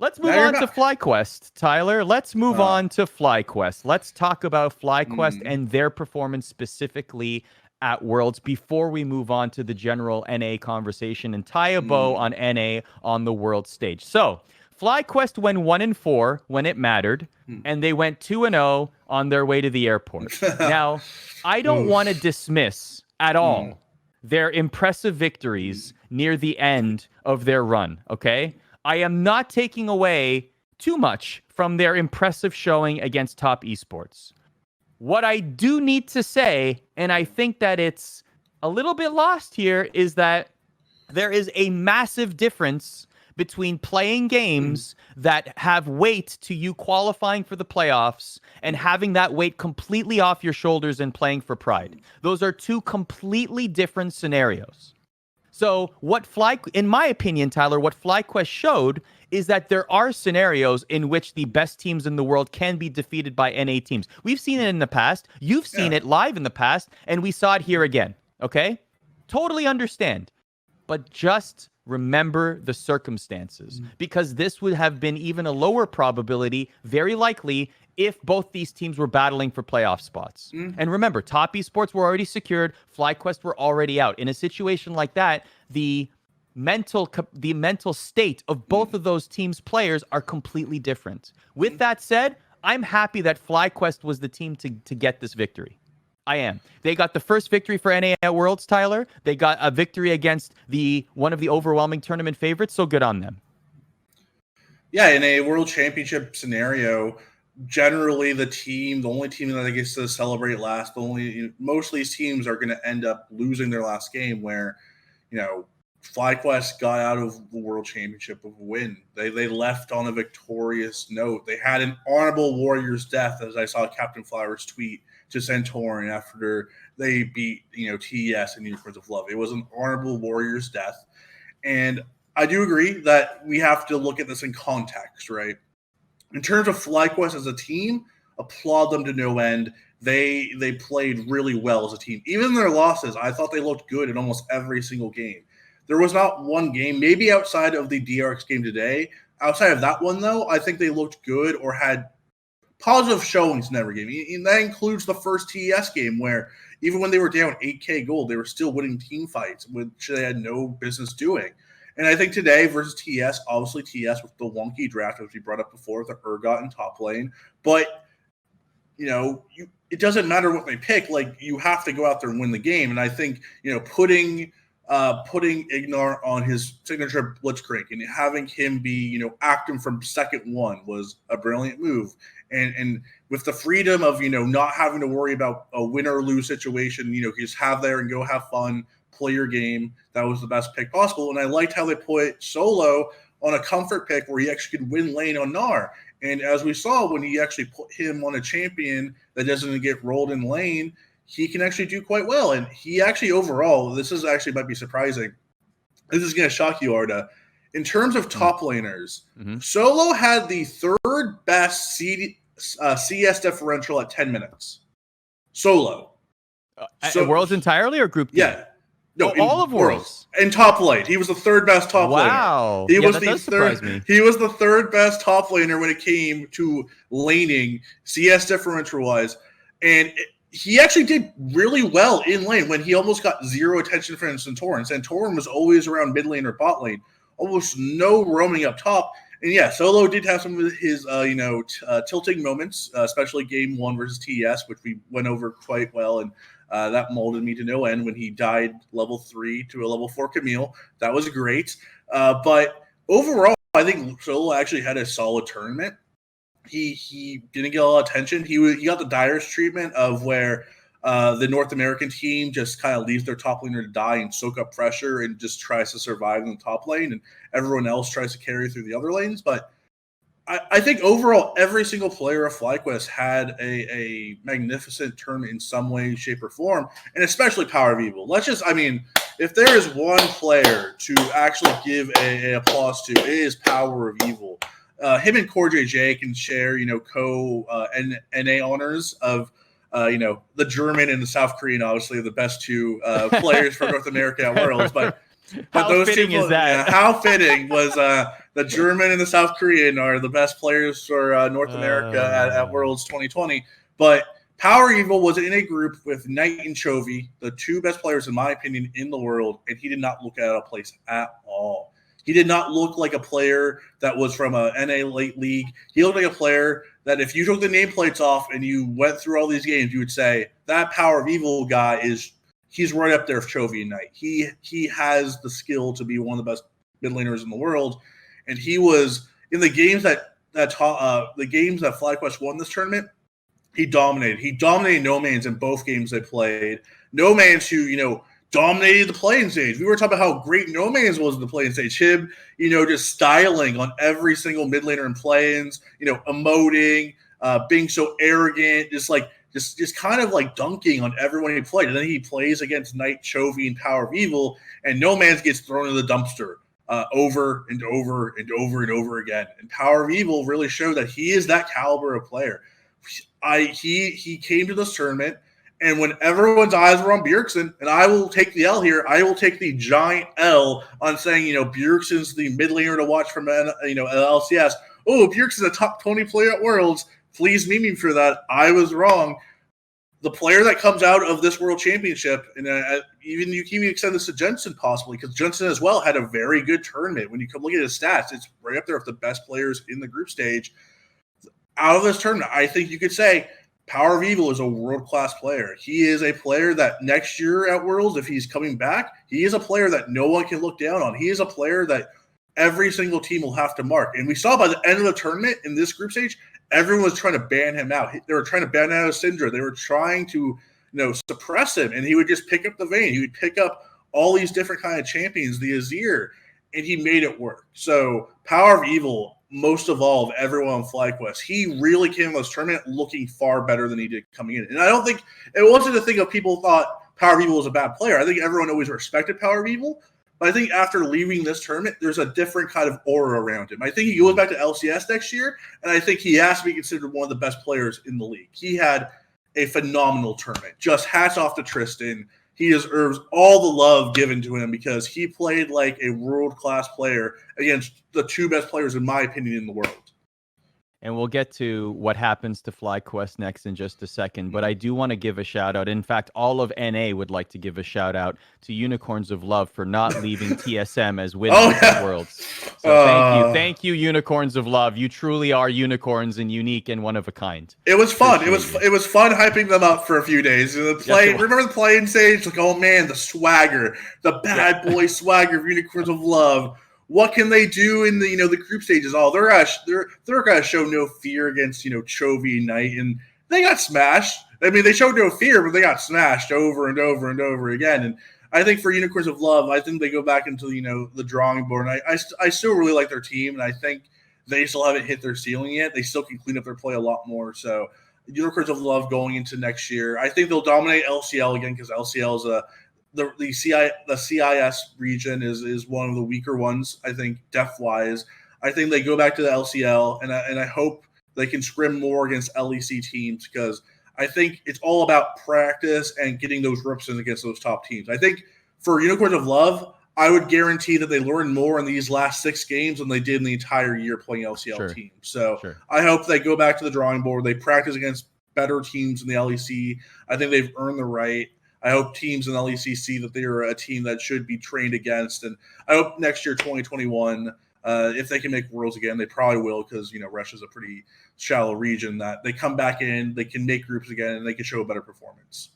Let's move on to FlyQuest, Tyler. Let's move on to FlyQuest. Let's talk about FlyQuest and their performance specifically at Worlds before we move on to the general NA conversation and tie a bow on NA on the world stage. So, FlyQuest went 1-4 when it mattered, and they went 2-0 on their way to the airport. Now, I don't want to dismiss at all their impressive victories near the end of their run, okay? I am not taking away too much from their impressive showing against top esports. What I do need to say, and I think that it's a little bit lost here, is that there is a massive difference between playing games that have weight to you qualifying for the playoffs and having that weight completely off your shoulders and playing for pride. Those are two completely different scenarios. So in my opinion, Tyler, what FlyQuest showed is that there are scenarios in which the best teams in the world can be defeated by NA teams. We've seen it in the past. You've seen it live in the past, and we saw it here again. Okay? Totally understand. But just remember the circumstances, because this would have been even a lower probability, very likely, if both these teams were battling for playoff spots. And remember, top esports were already secured, FlyQuest were already out. In a situation like that, the mental state of both of those teams' players are completely different. With that said, I'm happy that FlyQuest was the team to get this victory. I am. They got the first victory for NA at Worlds, Tyler. They got a victory against one of the overwhelming tournament favorites, so good on them. Yeah, in a World Championship scenario, generally the only team that gets to celebrate last, most of these teams are going to end up losing their last game, where, FlyQuest got out of the World Championship with a win. They left on a victorious note. They had an honorable Warriors death, as I saw Captain Flowers tweet to Santorin after they beat, TES in Unicorns of Love. It was an honorable Warriors death. And I do agree that we have to look at this in context, right? In terms of FlyQuest as a team, applaud them to no end. They played really well as a team. Even in their losses, I thought they looked good in almost every single game. There was not one game, maybe outside of the DRX game today. Outside of that one, though, I think they looked good or had positive showings in every game. And that includes the first TES game, where even when they were down 8K gold, they were still winning team fights, which they had no business doing. And I think today versus TS, obviously TS with the wonky draft, as we brought up before, with the Urgot in top lane. But, it doesn't matter what they pick. Like, you have to go out there and win the game. And I think, putting Ignar on his signature Blitzcrank and having him be, active from second one was a brilliant move. And with the freedom of, not having to worry about a win or lose situation, you just have there and go have fun, play your game. That was the best pick possible. And I liked how they put Solo on a comfort pick where he actually could win lane on Gnar. And as we saw, when he actually put him on a champion that doesn't get rolled in lane, he can actually do quite well. And he actually overall, this is actually might be surprising. This is going to shock you, Arda. In terms of top laners, Solo had the third best CS differential at 10 minutes. Solo. At Worlds entirely or group? Yeah. No, all of Worlds. In top lane. He was the third best top laner. Wow. He was the third best top laner when it came to laning, CS differential-wise. And he actually did really well in lane when he almost got zero attention from Santorin. Santorin was always around mid lane or bot lane. Almost no roaming up top. And yeah, Solo did have some of his, tilting moments, especially game 1 versus TES, which we went over quite well. And that molded me to no end when he died level 3 to a level 4 Camille. That was great. But overall, I think Solo actually had a solid tournament. He didn't get a lot of attention. He got the direst treatment of where the North American team just kind of leaves their top laner to die and soak up pressure and just tries to survive in the top lane, and everyone else tries to carry through the other lanes. But I think overall, every single player of FlyQuest had a magnificent tournament in some way, shape, or form, and especially Power of Evil. If there is one player to actually give a applause to, it is Power of Evil. Him and Core JJ can share, NA honors of, the German and the South Korean, obviously, the best two players for North America at Worlds. But how those fitting two, is that? How fitting was The German and the South Korean are the best players for North America at Worlds 2020. But Power Evil was in a group with Knight and Chovy, the two best players, in my opinion, in the world, and he did not look out of place at all. He did not look like a player that was from a NA late league. He looked like a player that if you took the nameplates off and you went through all these games, you would say, that Power of Evil guy he's right up there with Chovy and Knight. He has the skill to be one of the best mid laners in the world. And he was in the games that FlyQuest won this tournament. He dominated. He dominated No Man's in both games they played. No Man's who, dominated the playing stage. We were talking about how great No Man's was in the playing stage. Him, just styling on every single mid laner in play-ins, emoting, being so arrogant, just kind of like dunking on everyone he played. And then he plays against Knight, Chovy, and Power of Evil, and No Man's gets thrown in the dumpster over and over and over and over again. And Power of Evil really showed that he is that caliber of player. He came to this tournament, and when everyone's eyes were on Bjergsen, and I will take the L here, I will take the giant L on saying, Bjergsen's the mid laner to watch from LCS. Oh, Bjergsen's a top 20 player at Worlds. Please meme me for that. I was wrong. The player that comes out of this World Championship, and even you can even extend this to Jensen possibly, because Jensen as well had a very good tournament. When you come look at his stats, it's right up there with the best players in the group stage. Out of this tournament, I think you could say Power of Evil is a world-class player. He is a player that next year at Worlds, if he's coming back, he is a player that no one can look down on. He is a player that every single team will have to mark. And we saw by the end of the tournament in this group stage, everyone was trying to ban him out. They were trying to ban out Syndra. They were trying to suppress him, and he would just pick up the Vayne. He would pick up all these different kind of champions, the Azir, and he made it work. So Power of Evil, most of all of everyone on FlyQuest, he really came in this tournament looking far better than he did coming in. And I don't think – it wasn't a thing of people thought Power of Evil was a bad player. I think everyone always respected Power of Evil. But I think after leaving this tournament, there's a different kind of aura around him. I think he goes back to LCS next year, and I think he has to be considered one of the best players in the league. He had a phenomenal tournament. Just hats off to Tristan. He deserves all the love given to him because he played like a world-class player against the two best players, in my opinion, in the world. And we'll get to what happens to FlyQuest next in just a second. But I do want to give a shout out. In fact, all of NA would like to give a shout out to Unicorns of Love for not leaving TSM as winners of Worlds. So thank you, Unicorns of Love. You truly are unicorns and unique and one of a kind. It was fun. It was fun hyping them up for a few days. Remember the playing stage? Like, oh man, the swagger, the bad boy swagger of Unicorns of Love. What can they do in the the group stages? Oh, they're gonna show no fear against Chovy and Knight, and they got smashed. I mean, they showed no fear, but they got smashed over and over and over again. And I think for Unicorns of Love, I think they go back into the drawing board. And I still really like their team, and I think they still haven't hit their ceiling yet. They still can clean up their play a lot more. So Unicorns of Love going into next year, I think they'll dominate LCL again because LCL is the CIS region is one of the weaker ones, I think, depth-wise. I think they go back to the LCL, and I hope they can scrim more against LEC teams because I think it's all about practice and getting those reps in against those top teams. I think for Unicorns of Love, I would guarantee that they learn more in these last 6 games than they did in the entire year playing LCL teams. So I hope they go back to the drawing board. They practice against better teams in the LEC. I think they've earned the right. I hope teams in the LEC see that they are a team that should be trained against. And I hope next year, 2021, if they can make Worlds again, they probably will because, Russia's a pretty shallow region, that they come back in, they can make groups again, and they can show a better performance.